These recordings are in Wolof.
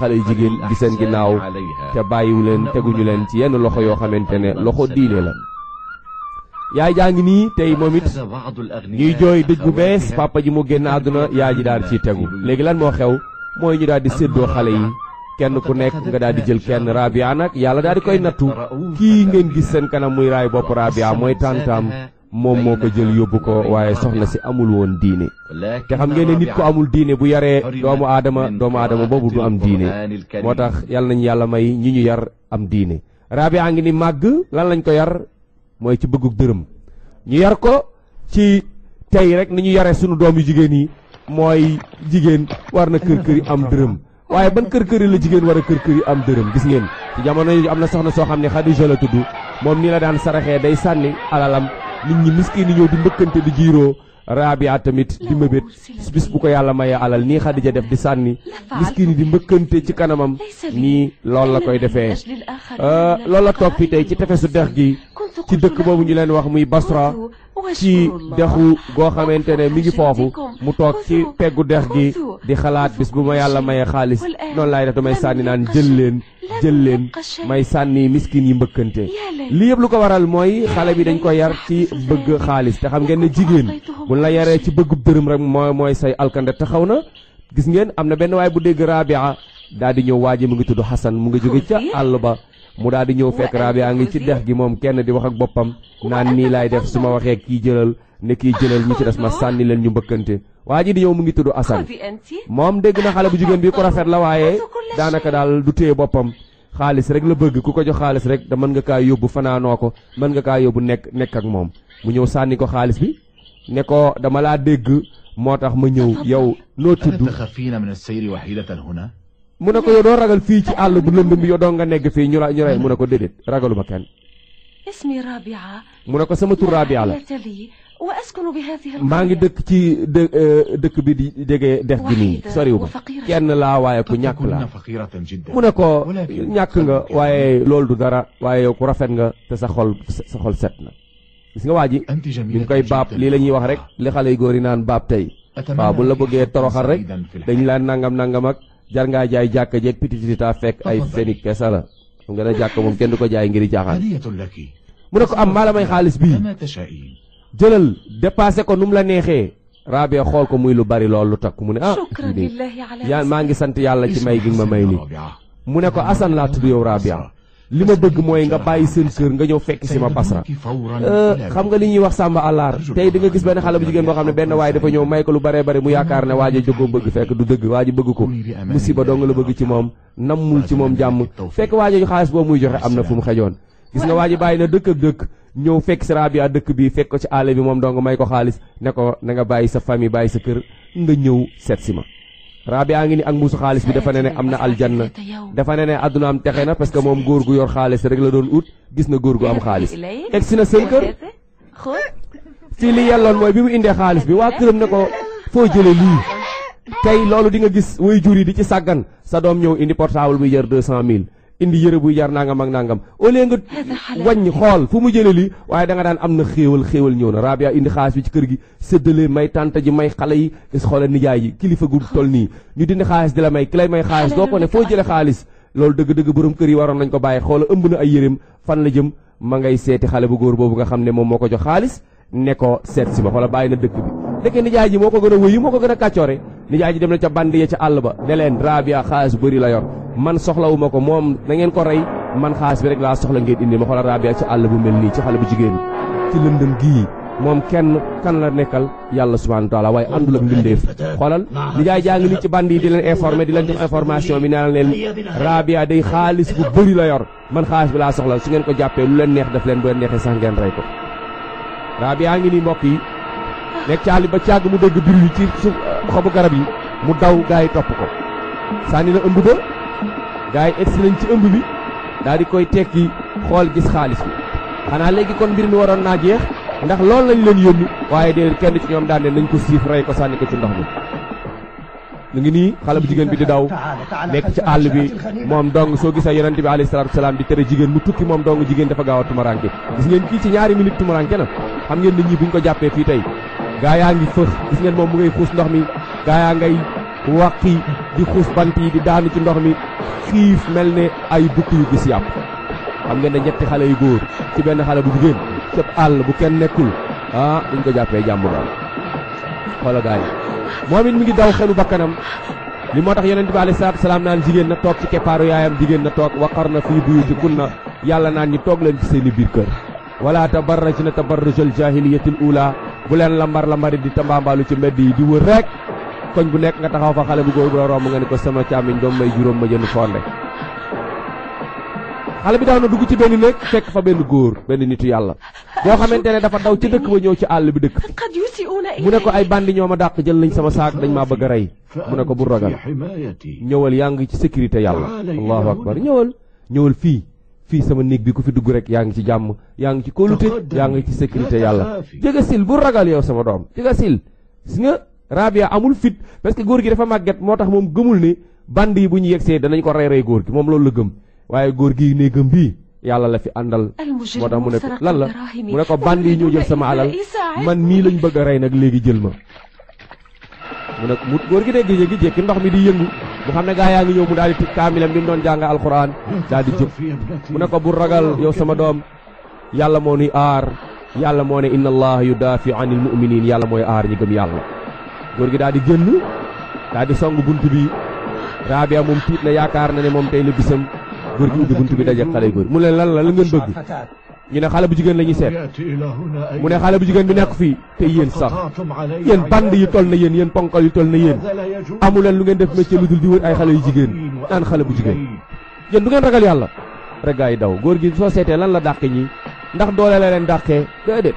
xale yu jigéen di seen ginnaaw te bàyyiwu leen teguñu leen ci yenn loxo yoo xamante ne loxo diine la. yaay jaa ngi nii tey moom it ñuy jooy dëj bu bees papa ji mu génn àdduna yaay ji daal ciy tegu léegi lan moo xew mooy ñu daal di séddoo xale yi kenn ku nekk nga daal di jël kenn Rabia nag yàlla daal di koy nattu kii ngeen gis seen kanam muy raay bopp Rabia mooy tantam moom moo ko jël yóbbu ko waaye soxna si amul woon diine te xam ngeen ne nit ko amul diine bu yaree doomu aadama boobu du am diine moo tax yàlla nañu yàlla may ñi ñu yar am diine. Rabia ngi ni màgg lan lañ ko yar mooy ci bëggug dërëm ñu yar ko ci tey rek ni ñu yaree sunu doom yu jigéen yi mooy jigéen war na kër yi am dërëm waaye ban kër yi la jigéen war a kër yi am dërëm gis ngeen ci jamono yi am na soxna soo xam ne Xadija la tudd moom nii la daan saraxee day sànni alalam nit ñi miskin yi ñëw di mbëkkante di jiiroo Rabia tamit di mëbét bis bu ko yàlla mayee alal nii Xadija def di sànni miskin yi di mbëkkante ci kanamam nii loolu la koy defee loolu la toog fi tey ci tefesu dex gi ci dëkk boobu ñu leen wax muy Basra ci dexu goo xamante ne mi ngi foofu mu toog ci peggu dex gi di xalaat bis bu ma yàlla mayee xaalis noonu laay def damay sànni naan jël leen may sànni miskin yi mbëkkante li yëpp lu ko waral mooy xale bi dañ ko yar ci bëgg xaalis te xam ngeen ne jigéen buñ la yaree ci bëggu dërëm rek mooy say alkande taxaw na gis ngeen am na benn waay bu dégg Rabia daal di ñëw waa ji mu ngi tudd Xasan mu ngi jóge ca àll ba mu daal di ñëw fekk Rabia ngi ci dex gi moom kenn di wax ak boppam naan nii laay def su ma waxee kii jëlal ne kii jëlal ñi ci des ma sànni leen ñu mbëkkante waa ji di ñëw mu ngi tudd Asan moom dégg na xale bu jigéen bi ku rafet la waaye daanaka daal du téye boppam xaalis rek la bëgg ku ko jox xaalis rek da mën nga kaa yóbbu fanaanoo ko mën nga kaa yóbbu nekk ak moom mu ñëw sànni ko xaalis bi ne ko dama laa dégg moo tax ma ñëw yow noo tudd mu ne ko yow doo ragal fii ci àll bu lëndëm bi yow doo nga nekk fii ñu rey mu ne ko déedéet ragaluma kenn mu ne ko sama tur Rabia la maa ngi dëkk ci dëkk bi di jege dex gi nii soriw ma kenn laa waaye ku ñàkk laa mu ne ko ñàkk nga waaye loolu du dara waaye yow ku rafet nga te sa xol set na gis nga waa ji ñu ngi koy baab lii la ñuy wax rek li xale yu góor yi naan baab tey waaw bu la bëggee toroxal rek dañ la nangam ak jar ngaa jaay jàkka jeeg pititita fekk ay fenik kesa la xam nga ne jàkk moom kenn du ko jaay ngir jaaxaan mu ne ko am maa la may xaalis bii jëlal dépassé ko nu mu la neexee Rabia xool ko muy lu bari lool lu takk mu ne yaa maa ngi sant yàlla ci may gi ma may li mu ne ko Asan laa tudd yow Rabia li ma bëgg mooy nga bàyyi seen kër nga ñëw fekk si ma Basra xam nga li ñuy wax sàmba àllaar tey di nga gis benn xale bu jigéen boo xam ne benn waay dafa ñëw may ko lu baree bari mu yaakaar ne waa ji jógoo bëgg fekk du dëgg waa ji bëgg ko musiba dong la bëgg ci moom nammul ci moom jàmm fekk waa ji xaalis boobu muy joxe am na fu mu xejoon gis nga waa ji bàyyi na dëkk ak dëkk ñëw fekk si Rabia dëkk bi fekk ko ci àll bi moom dong may ko xaalis ne ko na nga bàyyi sa famille bàyyi sa kër nga ñëw seet si ma Rabia ngi ni ak mbuusu xaalis bi dafa ne am na aljanna dafa ne àdduna am texe na parce que moom góor gu yor xaalis rek la doon ut gis na góor gu am xaalis egg si na seen kër fii li yelloon mooy bi mu indee xaalis bi waa këram ne ko foo jële lii tey loolu di nga gis way jur yi di ci sàggan sa doom ñëw indi portable buy jar 200 000 indi yëre buy jar nangam ak nangam au lieu nga wàññi xool fu mu jële lii waaye da nga daan am na xéewal ñëw na Rabia indi xaalis bi ci kër gi séddale may tànta ji may xale yi is xoolal nijaay yi kilifa gu toll nii ñu dindi xaalis di la may ki lay may xaalis doo ko ne foo jële xaalis loolu dëgg-dëgg borom kër yi waroon nañ ko bàyyi xoola ëmb na ay yëreem fan la jëm ma ngay seeti xale bu góor boobu nga xam ne moom moo ko jox xaalis ne ko seet si ma xoola bàyyi na dëkk bi ndeke nijaay ji moo ko gën a wëyu moo ko gën a kàccoore nijaay ji dem na ca band ya ca àll ba ne leen Rabia xaalis bu bëri la yor man soxlawuma ko moom da ngeen ko rey man xaalis bi rek laa soxla ngeen indi ma xoolal Rabia ci àll bu mel nii ci xale bu jigéen ci lëndëm gii moom kenn kan la nekkal yàlla subhanahu wa taala waaye àndul ak mbindeef xoolal nijaay jaa ngi ni ci band yi di leen informer di leen jox information bi naan leen Rabia day xaalis bu bëri la yor man xaalis bi laa soxla su ngeen ko jàppee lu leen neex def leen bu leen neexee sax ngeen rey ko Rabia ngi nii mbokk yi nekk ci àll ba càgg mu dégg bir yi ci suuf xobu garab yi mu daw gaa yi topp ko sànni na ëmb ba gaa yi egsi nañ ci ëmb bi daal di koy tekki xool gis xaalis bi xanaa léegi kon mbir mi waroon naa jeex ndax loolu lañ leen yónni waaye déedéet kenn ci ñoom daan ne nañ ko siif rey ko sànni ko ci ndox mi mu ngi nii xale bu jigéen bi di daw nekk ci àll bi moom dong soo gisee yonent bi alayhi salaatu wasalaam di tere jigéen mu tukki moom dong jigéen dafa gaaw a tumaranke gis ngeen kii ci ñaari minute tumaranke na xam ngeen ne ñii buñ ko jàppee fii tey gaa yaa ngi fëx gis ngeen moom mu ngay xuus ndox mi gaa yaa ngay wàqi di xuus bant yi di daanu ci ndox mi xiif mel ne ay bukki yu gis yàpp. xam ngeen ne ñetti xale yu góor ci benn xale bu jigéen cëb àll bu kenn nekkul duñ ko jàppee jàmm daal xoola gaa yi moom it mi ngi daw xelu bakkanam li moo tax yonent bi alayhi salaatu salaam naan jigéen na toog ci keppaaru yaayam jigéen na toog waqarna fii buyutikunna yàlla naan ñi toog leen ci seeni biir kër wala tabarrajna tabarrujal jaahiliyatil ula bu leen lambar di tambaambaalu ci mbedd yi di wër rek koñ bu nekk nga taxaw fa xale bu góor bu la romb nga ne ko sama càmmiñ doom may juróom ma jënd fonde xale bi daw na dugg ci benn néeg fekk fa benn góor benn nitu yàlla boo xamante ne dafa daw ci dëkk ba ñëw ci àll bi dëkk mu ne ko ay bandi ñoo ma dàq jël nañ sama saak dañ maa bëgg a rey mu ne ko bu ragal ñëwal yaa ngi ci sécurité yàlla allahu akbar ñëwal fii sama néeg bi ku fi dugg rek yaa ngi ci jàmm yaa ngi ci kóolute yaa ngi ci sécurité yàlla jega sil bu ragal yow sama doom jega sil gis nga Rabia amul fit parce que góor gi dafa màgget moo tax moom gëmul ni bandi yi bu ñu yegsee danañ ko rey góor gi moom loolu la gëm waaye góor gi néegam bii yàlla la fi àndal moo tax mu ne ko lan la mu ne ko bandi yi ñoo jël sama alal man mii lañ bëgg a rey nag léegi jël ma mu ne mu góor gi dégg gi jékki ndox mi di yëngu mu xam ne gaa yaa ngi ñëw mu daal di tij kaamilam bi mu doon jàng alquran daal di jóg mu ne ko bu ragal yow sama doom yàlla moo nuy aar yàlla moo ne inna allaha yudaafi anil mu'minin yàlla mooy aar ñi gëm yàlla góor gi daal di génn daal di song bunt bi Rabia moom tiit na yaakaar na ne moom tey la bisam góor gi ubbi bunt bi daje xale yu góor mu ne lan la ngeen bëgg ñu ne xale bu jigéen la ñuy seet mu ne xale bu jigéen bi nekk fii te yéen sax yéen band yu toll na yéen ponkal yu toll na yéen amu leen lu ngeen def métier lu dul di wër ay xale yu jigéen naan xale bu jigéen yéen du ngeen ragal yàlla rek gaa yi daw góor gi soo seetee lan la dàqe ñi ndax doole la leen dàqee déedéet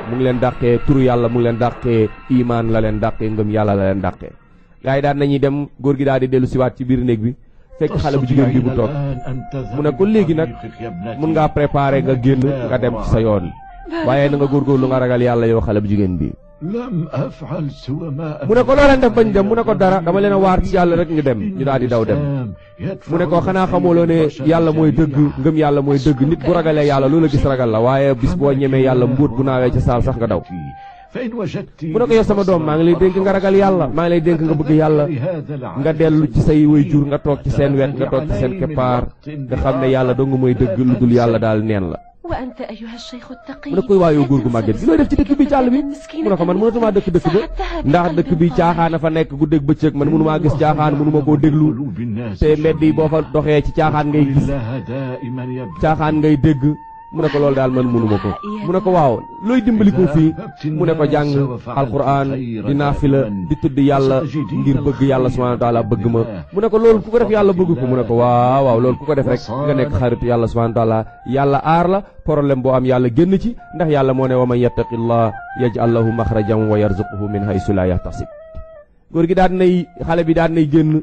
mu ngi leen dàqee turu yàlla mu ngi leen dàqee imaan la leen dàqee ngëm yàlla la leen dàqee gaa yi daan nañuy dem góor gi daal di dellu siwaat ci biir néeg bi fekk xale bu jigéen bi bu toog mu ne ko léegi nag mun ngaa préparer nga génn nga dem ci sa yoon waaye na nga góorgóorlu nga ragal yàlla yow xale bu jigéen bi mu ne ko loo leen def bañ dem mu ne ko dara dama leen a waar ci yàlla rek ñu dem ñu daal di daw dem mu ne ko xanaa xamuloo ne yàlla mooy dëgg ngëm yàlla mooy dëgg nit bu ragalee yàlla loola gis ragal la waaye bis boo ñemee yàlla mbuut bu naawee ca saal sax nga daw mu ne ko yow sama doom maa ngi lay dénk nga ragal yàlla maa ngi lay dénk nga bëgg yàlla nga dellu ci say waajur nga toog ci seen wet nga toog ci seen keppaar nga xam ne yàlla dong mooy dëgg lu dul yàlla daal neen la mu ne koy waayoo góor gu màgget gi looy def ci dëkk bi ci àll bi mu ne ko man mënatumaa dëkk ba ndax dëkk bi caaxaan a fa nekk guddeeg bëccëg man mënumaa gis caaxaan mënuma koo déglu te mbedd yi boo fa doxee ci caaxaan ngay gis caaxaan ngay dégg mu ne ko loolu daal man mënuma ko mu ne ko waaw looy dimbali ko fii mu ne ko jàng alquran di naafila di tudd yàlla ngir bëgg yàlla subhanahu wa taala bëgg ma mu ne ko loolu ku ko def yàlla bëgg ko mu ne ko waaw loolu ku ko def rek nga nekk xaritu yàlla subhanahu wa taala yàlla aar la problème boo am yàlla génn ci ndax yàlla moo ne wa man yattaqillah yaj'al lahu maxrajan wa yarzuquhu min haysu la yahtasib góor gi daan nay xale bi daan nay génn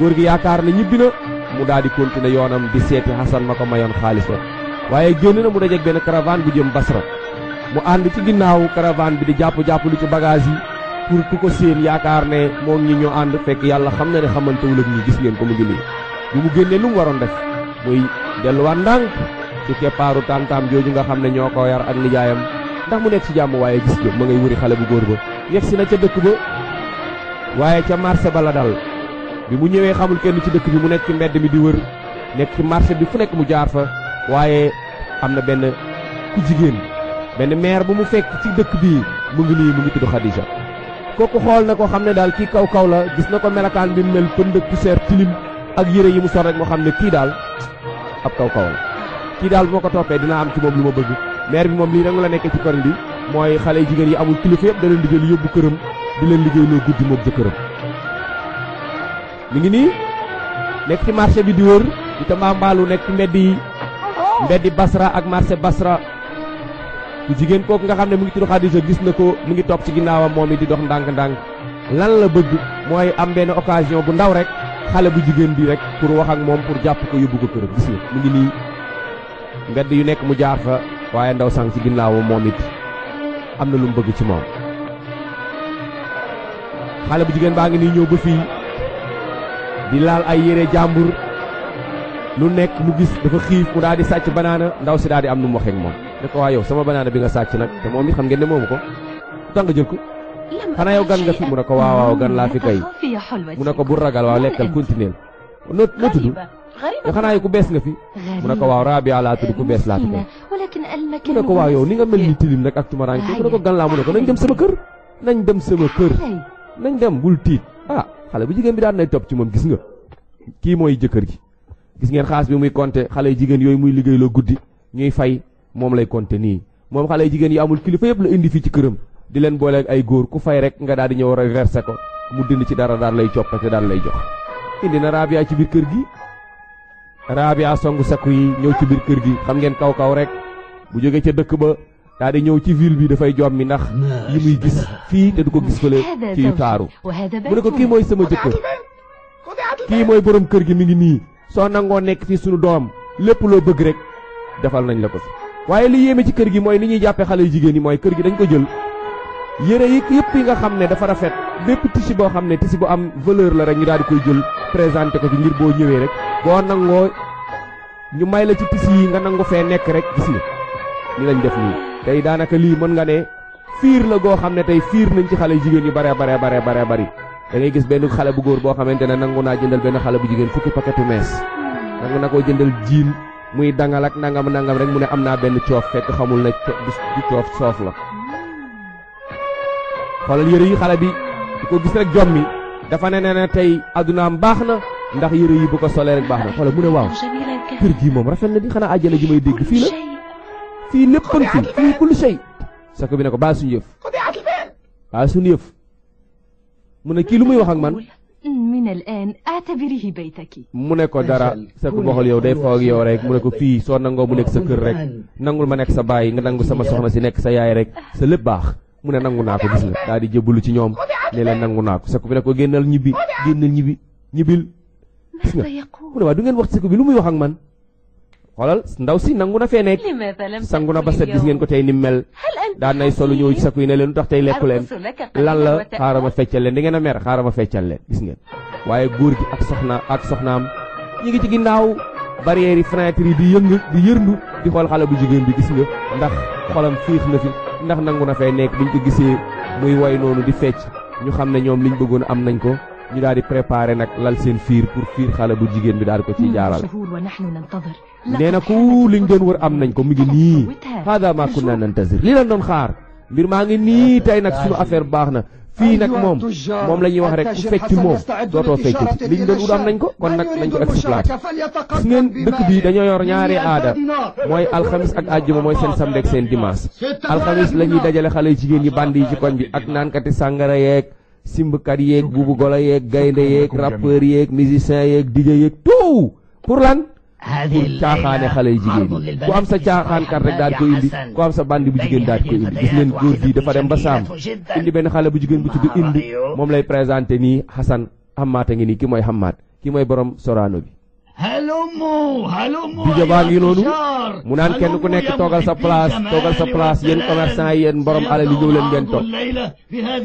góor gi yaakaar na ñibbi na mu daal di continuer yoonam di seeti Xasan ma ko mayoon xaalis ba waaye génn na mu dajeeg benn caravane bu jëm Basra mu ànd ci ginnaaw caravane bi di jàpp lu ci bagage yi pour ku ko séen yaakaar ne moom ñi ñoo ànd fekk yàlla xam na ne xamantewul ak ñi gis ngeen ko mu ngi nii bu mu génnee lu mu waroon def muy delluwaat ndànk ci keppaaru tàntaam jooju nga xam ne ñoo ko yar ak nijaayam ndax mu nekk ci jàmm waaye gis nga ma ngay wuri xale bu góor ba yegg si na ca dëkk ba waaye ca marché ba la dal bi mu ñëwee xamul kenn ci dëkk bi mu nekk ci mbedd mi di wër nekk ci marché bi fu nekk mu jaar fa waaye am na benn ku jigéen benn maire bu mu fekk ci dëkk bii mu ngi nii mu ngi tudd Khadija kooku xool na ko xam ne daal kii kaw la gis na ko melakaan bi mel pënd ak poussière tilim ak yére yi mu sol rek moo xam ne kii daal ab kaw la kii daal bu ma ko toppee dina am ci moom lu ma bëgg maire bi moom lii rek la nekkee ci koñ bi mooy xale yu jigéen yi amul kilifa yëpp da leen di jël yóbbu këram di leen liggéey loo guddi moom jëkkëram mi ngi nii nekk ci marché bi di wër di tambaambaalu nekk ci mbeddi Basra ak marché Basra ku jigéen kooku nga xam ne mu ngi tudd Xadija gis na ko mu ngi topp ci ginnaawam moom it di dox ndànk-ndànk lan la bëgg mooy am benn occasion bu ndaw rek xale bu jigéen bi rek pour wax ak moom pour jàpp ko yóbbu ko këram gis nga mu ngi nii mbedd yu nekk mu jaar fa waaye ndaw sang ci ginnaawam moom it am na lu mu bëgg ci moom xale bu jigéen baa ngi nii ñëw ba fii di laal ay yére jàmbur lu nekk mu gis dafa xiif mu daal di sàcc banaana ndaw si daal di am nu mu waxee ak moom ne ko waa yow sama banaana bi nga sàcc nag te moom it xam ngeen ne moomu ko tax nga jël ko xanaa yow gan nga fi mu ne ko waaw gan laa fi kay mu ne ko bu ragal waaw lekkal continuer noo tudd yow xanaa yow ku bees nga fi mu ne ko waaw Rabia laa tudd ku bees laa fi kay mu ne ko waaw yow ni nga mel ni tilim nag ak tumaranke mu ne ko gan laa mu ne ko nañ dem sama kër nañ dem bul tiit xale bu jigéen bi daan nay topp ci moom gis nga kii mooy jëkkër gi gis ngeen xaas bi muy compter xale yu jigéen yooyu muy liggéeyloo guddi ñuy fay moom lay compter nii moom xale yu jigéen yi amul kilifa yëpp la indi fii ci këram di leen booleeg ay góor ku fay rek nga daal di ñëw reversé ko mu dind ci dara daal lay coppate daal lay jox indi na Rabia ci biir kër gi Rabia songu sakku yi ñëw ci biir kër gi xam ngeen kaw rek bu jógee ca dëkk ba daal di ñëw ci ville bi dafay jommi ndax yi muy gis fii te du ko gis fële ci yu taaru mu ne ko kii mooy sama jëkkër kii mooy borom kër gi mi ngi nii soo nangoo nekk fii sunu doom lépp loo bëgg rek defal nañ la ko fi waaye li yéeme ci kër gi mooy ni ñuy jàppee xale yu jigéen yi mooy kër gi dañ ko jël yére yi yëpp yi nga xam ne dafa rafet bépp tissu boo xam ne tissu bu am valeur la rek ñu daal di koy jël présenté ko fi ngir boo ñëwee rek boo nangoo ñu may la ci tissu yi nga nangu fee nekk rek gis nga ni lañ def nii tey daanaka lii mën nga ne fiir la goo xam ne tey fiir nañ ci xale yu jigéen yu bare bari da ngay gis benn xale bu góor boo xamante ne nangu naa jëndal benn xale bu jigéen fukki paquetu mees nangu na koo jëndal jiin muy dangal ak nangam rek mu ne am naa benn coof fekk xamul ne du coof soof la xoolal yëre yi xale bi di ko gis rek jommi dafa ne tey addunaam baax na ndax yëre yi bu ko solee rek baax na xoolal mu ne waaw kër gii moom rafet na di xanaa àjjana ji may dégg fii la fii lépp fii kulli shay sako bi ne ko baal suñu yëf mu ne kii lu muy wax ak man mu ne ko dara sako boxal yow day foog yow rek mu ne ko fii soo nangoo mu nekk sa kër rek nangul ma nekk sa baay nga nangu sama soxna si nekk sa yaay rek sa lépp baax mu ne nangu naa ko gis nga daal di jébbalu ci ñoom ne leen nangu naa ko sako bi ne ko génnal ñibbil gis nga mu ne waa du ngeen wax sako bi lu muy wax ak man xoolal ndaw si nangu na fee nekk sangu na ba set gis ngeen ko tey ni mel daan nay solu ñëw ci sakku yi ne leen lu tax tey lekku leen lan la xaaral ma feccal leen da ngeen a mer xaaral ma feccal leen gis ngeen waaye góor gi ak soxnaam ñi ngi ci ginnaaw barrière yi fenêtre yi di yërndu di xool xale bu jigéen bi gis nga ndax xolam fiix na fi ndax nangu na fee nekk biñ ko gisee muy way noonu di fecc ñu xam ne ñoom liñ bëggoon am nañ ko ñu daal di préparer nag lal seen fiir pour fiir xale bu jigéen bi daal di ko ciy jaaral nee na ku liñ doon wër am nañ ko mu ngi nii hada ma kunna nantazir li lañ doon xaar mbir maa ngi nii tey nag suñu affaire baax na fii nag moom la ñuy wax rek ku feccul moom dootoo feccul liñ doon wut am nañ ko kon nag nañ ko exploité gis ngeen dëkk bi dañoo yor ñaari aada mooy alxamis ak àjjuma mooy seen samedi ak seen dimanche alxamis la ñuy dajale xale jigéen yi bandi yi ci koñ bi ak naankati sàngara yeeg simbkat yeeg buubu golo yeeg gaynde yeeg rappeur yeeg musicien yeeg DJ yeeg tout pour lan pour caaxaane xale yu jigéen yi ku am sa caaxaankat rek daal di ko indi ku am sa bandi bu jigéen daal di ko indi gis ngeen góor gi dafa dem ba saam indi benn xale bu jigéen bu tudd indi moom lay présenté nii Hassan Hammaat a ngi nii ki mooy Hammaat ki mooy borom Sorano bi DJ baa ngi noonu mu naan kenn ku nekk toogal sa place yéen commerçant yi yéen borom alal yi ñëw leen ngeen toog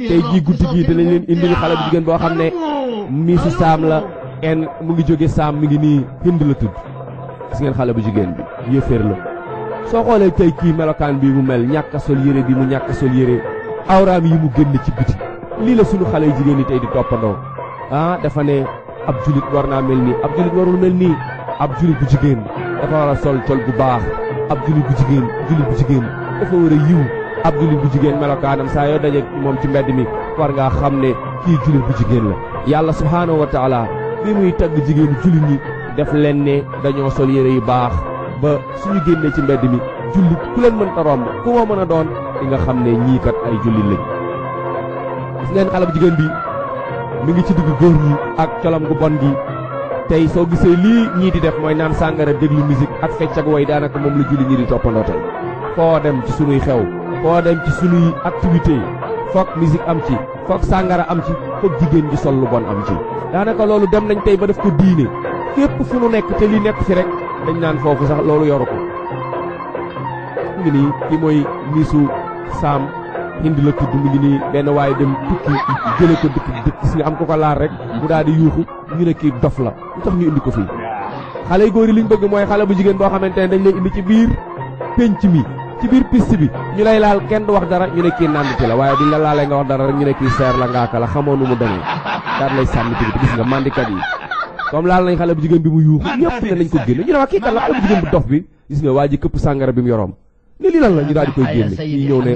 tey jii guddi gii dinañ leen indil xale bu jigéen boo xam ne miisu saam la mu ngi jóge saam mi ngi nii Hind la tudd gis ngeen xale bu jigéen bi yëféer la soo xoolee tey kii melokaan bi mu mel ñàkk a sol yére bi mu ñàkk a sol yére awraam yi mu génn ci biti lii la sunu xale yu jigéen yi tey di toppandoo dafa ne ab julit war naa mel nii ab julit warul mel nii ab julit bu jigéen dafa war a sol col bu baax ab julit bu jigéen dafa war a yiw ab julit bu jigéen melokaanam saa yoo daje moom ci mbedd mi war ngaa xam ne kii julit bu jigéen la yàlla subhaanahu wa taala bi muy tagg jigéenu julit ñi def leen ne dañoo sol yére yu baax ba suñu génnee ci mbedd mi jullit ku leen mën ta romb ku moo mën a doon di nga xam ne ñii kat ay jullit lañ gis ngeen xale bu jigéen bi mi ngi ci diggu góor ñi ak colam gu bon gi tey soo gisee lii ñii di def mooy naan sàngara déglu musique ak fecc ak way daanaka moom la jullit ñi di toppandoo tey foo dem ci sunuy xew foo dem ci sunuy activité foog musique am ci foog sàngara am ci foog jigéen ji sol lu bon am ci daanaka loolu dem nañ tey ba def ko diine fépp fu nu nekk te li nekk fi rek dañ naan foofu sax loolu yoru ko mu ngi nii ki mooy miisu saam Hind la tudd mu ngi nii benn waaye dem tukki jële ko dëkk gis nga am ko ko laal rek mu daal di yuuxu ñu ne kii dof la lu tax ñu indi ko fii xale yu góor yi liñ bëgg mooy xale bu jigéen boo xamante ne dañ lay indi ci biir penc mi ci biir piste bi ñu lay laal kenn du wax dara ñu ne kii nanditi la waaye duñ la laalee nga wax dara rek ñu ne kii seer la ngaaka la xamoo nu mu demee daal lay sànni ci gis nga mandikat yi comme laal nañ xale bu jigéen bi mu yuuxu ñëpp ne nañ ko génne ñu ne waa kii kan la xale bu jigéen bu dof bi gis nga waa ji këpp sàngara bi mu yoroom ne lii lan la ñu daal di koy génne ñi ñëw ne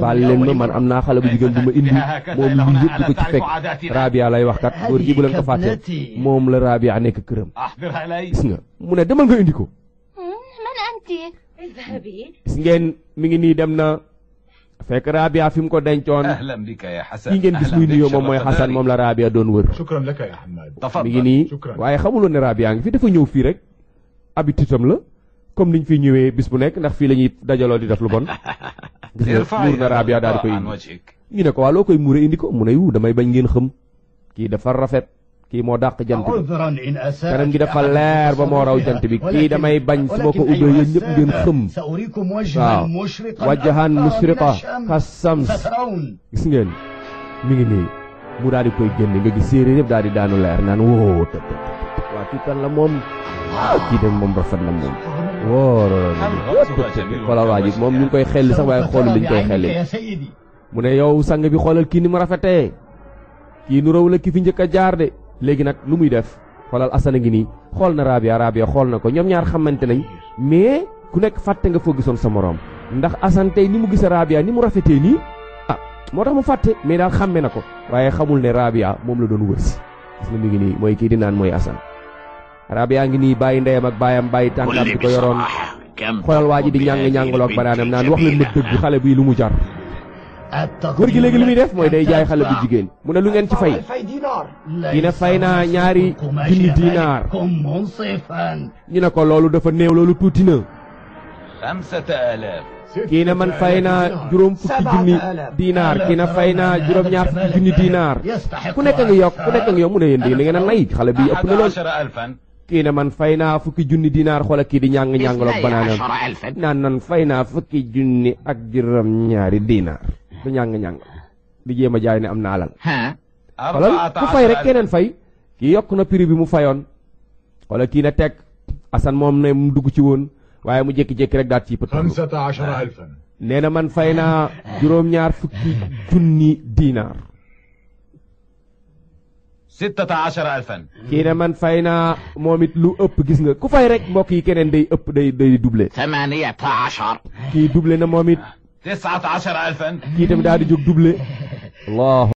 baal leen ma man am naa xale bu jigéen bu ma indi moom lii yëpp di ko ci fekk Rabia lay wax kat góor gi bu leen ko fàtte moom la Rabia nekk këram gis nga mu ne demal nga indi ko gis ngeen mi ngi nii dem na fekk Rabia fi mu ko dencoon kii ngeen gis muy nuyoo moom mooy Xasan moom la Rabia doon wër mi ngi nii waaye xamuloon ne Rabia ngi fi dafa ñëw fii rek habitude am la comme niñ fi ñëwee bis bu nekk ndax fii la ñuy dajaloo di def lu bon gis nga muur na Rabia daal di koy indi ñu ne ko waa loo koy muure indi ko mu ne yu damay bañ ngeen xam kii dafa rafet kii moo dàq jant bi kanam gi dafa leer ba moo raw jant bi kii damay bañ su ma ko ubbee yéen ñëpp ngeen xëm waaw wajjahan mushriqa kasams gis ngeen mi ngi nii mu daal di koy génne nga gis séeréer yëpp daal di daanu leer naan woo të waa kii kan la moom kii dem moom rafet na moom wóor xoolal waa ji moom ñu ngi koy xelli sax waaye xoolu liñ koy xelli mu ne yow sang bi xoolal kii ni mu rafetee kii nu raw la ki fi njëkk a jaar de léegi nag lu muy def xoolal Asana ngi nii xool na Rabia xool na ko ñoom ñaar xamante nañ mais ku nekk fàtte nga foo gisoon sa moroom ndax Assane tey ni mu gis Rabia ni mu rafetee nii moo tax mu fàtte mais daal xàmme na ko waaye xamul ne Rabia moom la doon wërsi gis nga mi ngi nii mooy kii di naan mooy Assane Rabia ngi nii bàyyi ndeyam ak baayam bàyyi tànkam di ko yoroon xoolal waa ji di ñàng-ñàngaloog banaanam naan wax leen ma dëgg xale bii lu mu jar góor gi léegi li muy def mooy day jaay xale bu jigéen mu ne lu ngeen ci fay kii ne fay naa ñaari junni dinaar ñu ne ko loolu dafa néew loolu tuuti na kii ne man fay naa juróom fukki junni dinaar kii ne fay naa juróom ñaar fukki junni dinaar ku nekk nga yokk mu ne yéen da ngeen a nay xale bi ëpp na lool kii ne man fay naa fukki junni dinaar xoola kii di ñàng-ñàngaloog banaanam naan fay naa fukki junni ak juróom ñaari dinaar du ñàng-ñàng di jéem a jaay ne am na alal xoolal ku fay rek keneen fay kii yokk na prix bi mu fayoon wala kii na teg Assane moom ne mu dugg ci woon waaye mu jékki-jékki rek daat ci pët nee na man fay naa juróom-ñaar fukki junni dinaar 16,000 kii ne man fay naa moom it lu ëpp gis nga ku fay rek mbokk yi keneen day ëpp day doublé 18 kii doublé na moom it 19,000 kii tamit daal di jóg doublé Allah